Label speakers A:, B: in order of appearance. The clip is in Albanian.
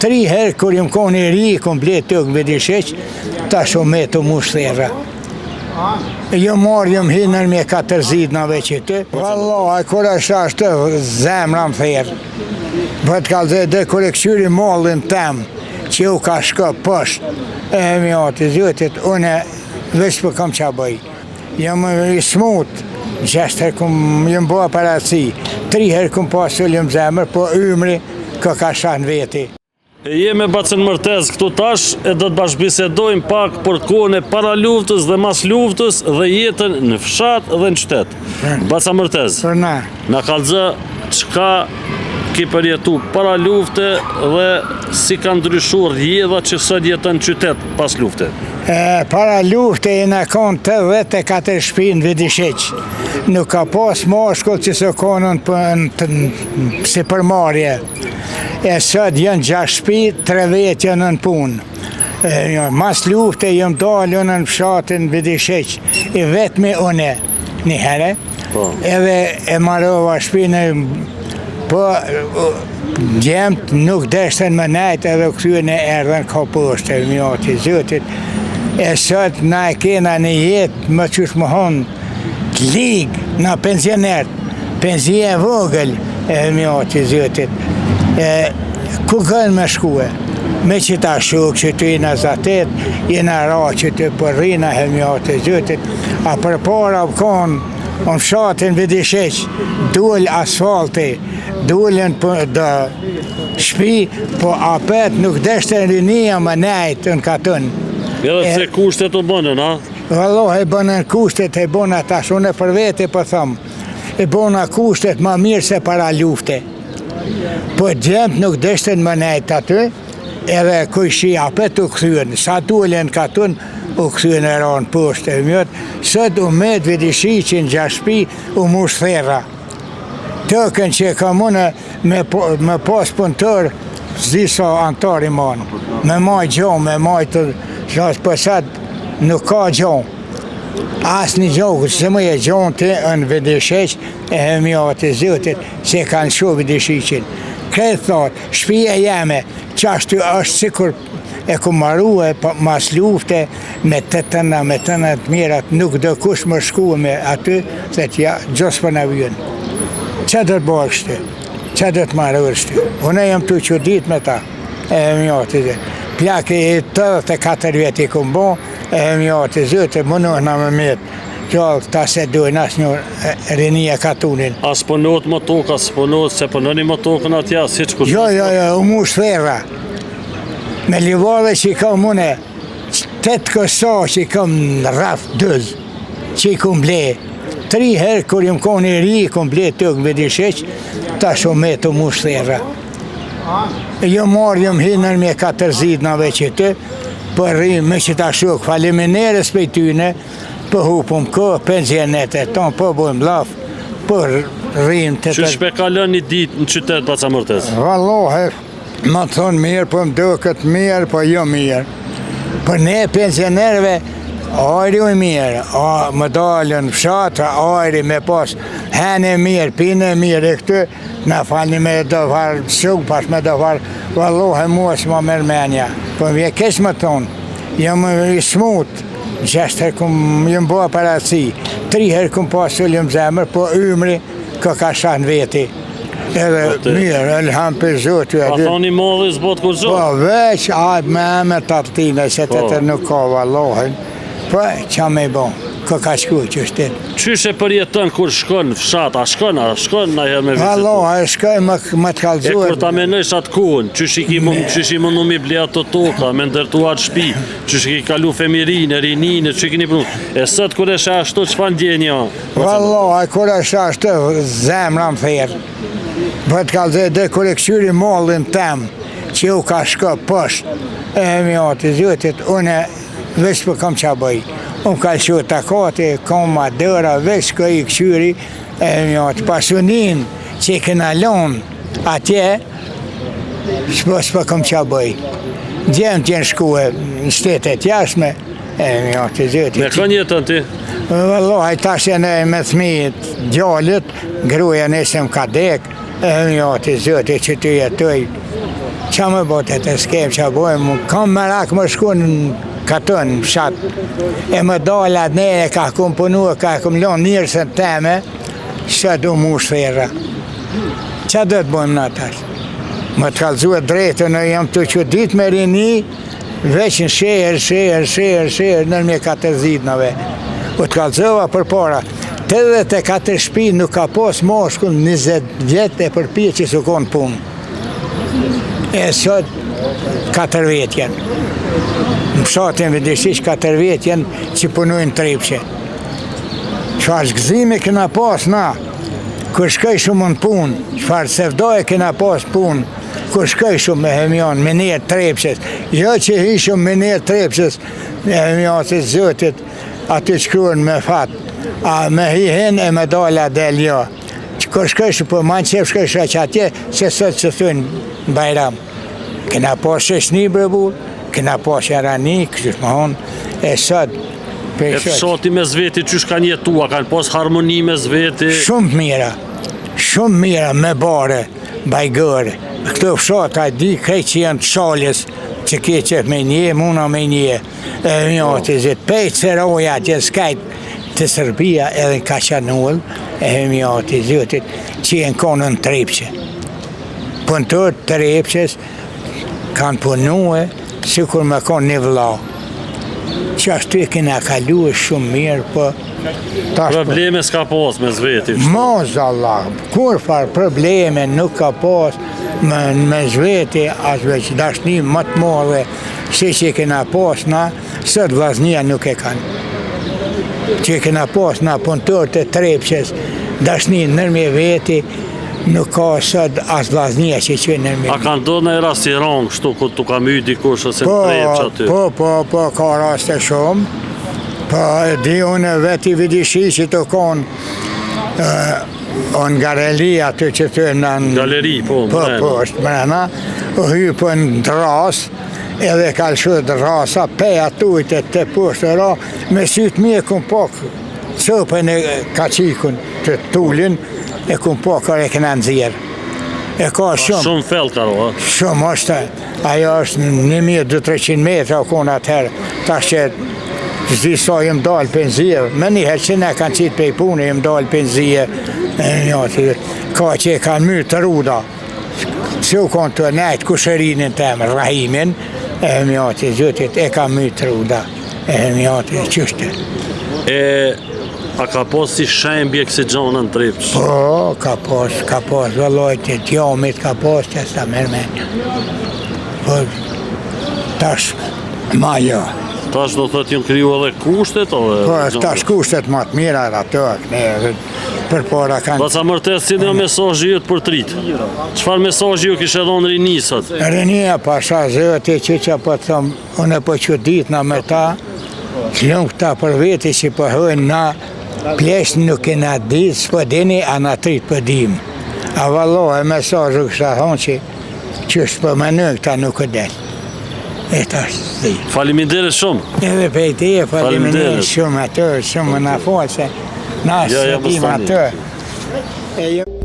A: 3 herë kur jam konë i ri, komplet të këmë vedisheq, ta shumë të mushtera. Jo marrë jam hinër me 4 zidnave që të. Vallahi, kur është ashtë zemra më therë. Vëtë kalë dhe kur e këshyri mallin tem, që u ka shka pështë, e mi ati zëtit, une veç për kam qa bëj. Jam i smut, 6 herë jam bëha paraci, 3 herë këm pasul jam zemër, po ymri ka shanë veti.
B: Jemi Bacën Mërtez këtu tash e do të bashkëbisedojmë pak për kohën e para luftës dhe mas luftës dhe jetën në fshat dhe në qytet. Baca Mërtez, na kallëzë çka ki përjetu para lufte dhe si ka ndryshuar rrjedha që sot jetën në qytet pas lufte.
A: Para lufte e në konë 84 shtëpi në Vedisheq. Nuk ka pas mashkull që se konën si përmarje. E sot janë 6 shtëpi, 3 vetë janë në punë. Mas lufte jam dalë në fshatin Vedisheq, i vetëmi une një herë, edhe e marrova shtëpinë, po gjemt nuk deshtën më nejtë edhe këtyën e erdhen ka poshtë, mjoti zëtit. E sot na e kena një jetë më qysh më honë të ligë në pensionerët, pensie vogël, mjoti zëtit. Ku gënë me shkue? Me që ta shuk që të jena zatet, jena ra që të përrina hemjate zëtit, a për para konë në fshatin Vedisheq, dull asfalti, dullën për dë shpi, po apet nuk deshte rinia më nejtë në katën.
B: Edhe se kushtet të bënën, a?
A: Vallohi bënën kushtet, e bëna tash, unë për vete për thëmë, e bëna kushtet më mirë se para lufte. Po gjemt nuk deshten më nejtë aty, edhe kujshi apet u këthyën, sa dullën katën, u këthyën e ranë poshtë e mjëtë, sët u med Vedisheqin 6 shtëpi u mushtera. Tëkën që ka mune me pas punëtër, zisa antari manë. Me maj gjonë, me maj të gjonë, pësat nuk ka gjonë. Asë një gjonë, se më e gjonë të në Vedisheq, e hemjate zëtit, se kanë shu Vedisheqin. Kretë thotë, shpija jeme, qashtu është sikur e ku marrue mas lufte me të tëna të mirat, nuk do kush më shku me aty, se që ja, gjosë për në vjën. Që do të bërë kështu? Që do të marrë kështu? Unë jam të që ditë me ta, e mjoti dhe. Plake e 84 vjetë i këmë bo, e mjoti zëtë, më në më metë. Gjallë ta se dojnë asë një rinia katunin.
B: A s'pënot më tokë, a s'pënot se pënoni më tokën atja, si që kush?
A: Jo, u mu shferra. Me livare që i kam une, 8 kësa që i kam në rraf dëzë, që i kam ble. 3 herë kur jam konë i ri, kam ble të këmë Vedisheq, ta shumë të mu shferra. Jo marrë jam hinër me 4 zidnave që të, për rrimë me që ta shuk, faleminere s'pejtyne, për hupëm kë, pensionet e tonë, për bojmë lafë, për rrimë të të...
B: Që shpe kalën një ditë në qytet, Baca Mërtez?
A: Vallohi, më thonë mirë, për më do këtë mirë, për jo mirë. Për ne pensionerve, ajri u mirë, më dalën fshatra, ajri me pas, hene mirë, pine mirë, e këtë, në falni me dëvarë, shumë pas me dëvarë, vallohi mua s'ma mërmenja. Për më kesh më thonë, jam i smut, 6 herë jam bëha paraci, 3 herë këm pasul jam zemër, po ymri ka shanë veti. Edhe mirë, elham për zotë.
B: A thoni modhi s'bot kur zotë?
A: Po veç, me emër të artine, se të të nuk ka vallohin, po qa me bon, ka shku që shtetë.
B: Qyshe përjetën kur shkon fshat, a shkon na herë me vizitu?
A: Vallohi, shkon më të kalzuar.
B: E kur ta menojsh atë kuën, qysh i mundu mi ble ato toka, me ndërtu atë shpi, qysh i kalu femirinë, rininë, që i kini punu. E sot kur e shë ashtu, që fa ndjenja?
A: Vallohi, kur e shë ashtu, zemra më therë. Vëtë kalzë dhe kur e këshyri mallin tem, që u ka shka pështë, e mjoti zëtit, une veç për kam qa bëj. Unë ka që takati, kam ma dëra, veç ka i këshyri, e mjoti pasunin që i këna lonë atje, s'për kam qa bëj. Gjemë t'jenë shkue në shtetet jashme, e mjoti zëtit.
B: Me kënë jetën ti?
A: Vallohi, tash janë me thmit gjallit, gruja nësëm ka dek, e mjoti zëtit që të jetoj. qa më bote të skem që bojmë, kam merak më shku në katën, në fshat, e më dalat nere ka kum punu, ka kum lonë njërësën teme, që du mu shfera. Qa do të bojmë në tash? Më të kalzua drejtë, në jam të që dit me rini, veç në shërë, nërmje 40 nëve. U të kalzova për para, 84 shpi nuk ka pos moshkull 20 vjetë e përpje që su konë punë. E sot 4 vetjen. Në pshatin vëdishish 4 vetjen që punujnë tripshe. Qfar shgëzime këna pas na, kur shkoj shumë në punë, qfar sevdoj këna pas punë, kur shkoj shumë me hemion, me njerë trepshes, jo që hi shumë me njerë trepshes, me hemionit zëtit, aty shkruan me fat, a me hi hen e me dala del jo. Kur shkoj shumë, po manë qef shkoj shumë që atje, që sot që thunë në Bajram. Këna pas sheshni brebur, këna pas jarani, kështë më honë, e sot,
B: e fshati me zveti qysh kanë jetua, kanë pas harmoni me zveti?
A: Shumë mira, me bare, bajgëre. Këto fshata di krej që janë të shaljes, që ke qef me nje, muna me nje. E mjoti zit, pejtë se roja që skajt të Serbia edhe ka qanull, e mjoti zitit, që jenë konën trepqe. Punëtor të trepqes kanë punue, si kur me konë një vla. Që ashtu e kena kalu e shumë mirë, po...
B: Probleme s'ka pas me zveti?
A: Mozallah, kur farë probleme nuk ka pas me zveti, as veç dashni më të modhe, si që kena pas na, sot vllaznia nuk e kanë. Që kena pas na punëtor të trepqes, dashni nërmje veti, nuk ka sot as vllaznia që që nërmje.
B: A kanë do në rasti rangë, shtu, ku tu ka my dikush ose në trepq aty?
A: Po, ka raste shumë. Po, di unë veti vidishi që të konë në galeri aty që të në...
B: Galeri, po,
A: Po, është mrena, u hypë në dras, edhe ka lëshu drasa, peja tujtë të poshtë ra, me sytë mi e kumë pak, cëpën e kacikun të tullin, e kumë pak kërë e këna nëzirë. E ka shumë.
B: Shumë fell ka ro,
A: Shumë është, ajo është 1200-300 metra o konë atëherë, ta që zdi sa jem dalë penzije, me njëherë që ne kanë qitë pej punë, jem dalë penzije, ka që e kanë myrë të ruda, që u konë të nejtë kushërinin të emë, Rahimin, e mjati zëtit, e ka myrë të ruda, e mjati qështë.
B: A ka pas si shembje kësi gjonën tripsh?
A: Po, ka pas, vëllojt e tjomit ka pas që s'ta mërmenja. Po, tash, ma jo.
B: Tash do thët jënë kriju edhe kushtet?
A: Po, tash kushtet ma të mira ato, për para kanë...
B: Baca Mërtes, si një mesazhi ju të për tritë? Qëfar mesazhi ju kishe dhonë rinisat?
A: Rinia pasha zëti që po të thëmë, unë e po që ditë na me ta, që lëmë këta për veti që po hëjnë na, plesh nuk e na ditë, s'po dini, a na tritë për dim. A vallohe mesazhu kësha thonë që është për menën këta nuk e del. E ta është dhe.
B: Faleminderit shumë.
A: Edhe për ti e faleminderit shumë atër, shumë na falë se na së tim atër.